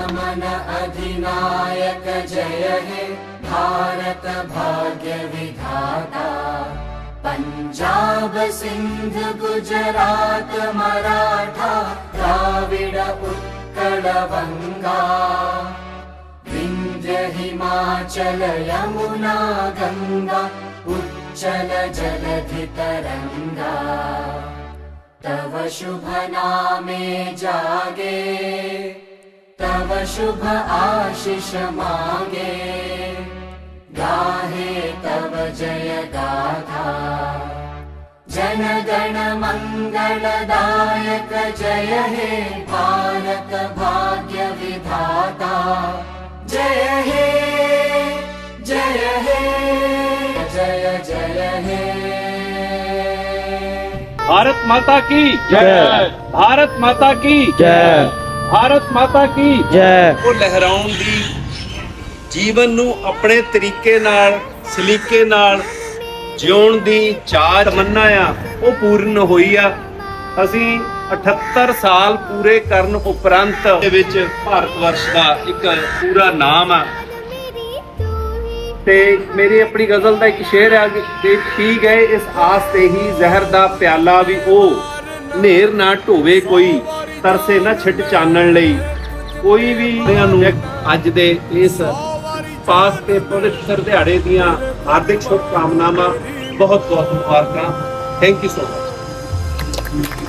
मन अधिनायक जय हे भारत भाग्य विधाता। पंजाब सिंध गुजरात मराठा द्राविड उत्कल बंगा। विंध्य हिमाचल यमुना गंगा उच्चल जलधि तरंगा। तव शुभ नामे जागे तव शुभ आशीष मांगे। गाहे तव जय गाथा जन गण मंगलदायक जय हे भारत भाग्य विधाता। जय हे जय हे जय जय हे। भारत माता की जय, भारत माता की जय, भारत माता की जय। ਉਹ ਲਹਿਰਾਉਣ ਦੀ ਜੀਵਨ ਨੂੰ ਆਪਣੇ ਤਰੀਕੇ ਨਾਲ ਸਲੀਕੇ ਨਾਲ ਜਿਉਣ ਦੀ ਚਾਹ ਤਮੰਨਾ ਆ ਉਹ ਪੂਰਨ ਹੋਈ ਆ। ਅਸੀਂ 78 ਸਾਲ ਪੂਰੇ ਕਰਨ ਉਪਰੰਤ ਦੇ ਵਿੱਚ ਭਾਰਤ ਵਰਸ਼ ਦਾ ਇੱਕ ਪੂਰਾ ਨਾਮ ਆ। ਤੇ ਮੇਰੀ ਆਪਣੀ ਗਜ਼ਲ ਦਾ ਇੱਕ ਸ਼ੇਰ ਆ ਕਿ ਪੀ ਗਏ ਇਸ ਆਸ ਤੇ ਹੀ ਜ਼ਹਿਰ ਦਾ ਪਿਆਲਾ ਵੀ ਉਹ ਨੇਰ ਨਾ ਢੋਵੇ ਕੋਈ ਤਰਸੇ ਨਾ ਛਿਟ ਚਾਨਣ ਲਈ। ਕੋਈ ਵੀ ਨੂੰ ਅੱਜ ਦੇ ਇਸ ਪਾਸ ਤੇ ਪਵਿੱਤਰ ਦਿਹਾੜੇ ਦੀਆਂ ਹਾਰਦਿਕ ਸ਼ੁਭ ਕਾਮਨਾਵਾਂ, ਬਹੁਤ ਬਹੁਤ ਮੁਬਾਰਕਾਂ। Thank you so much.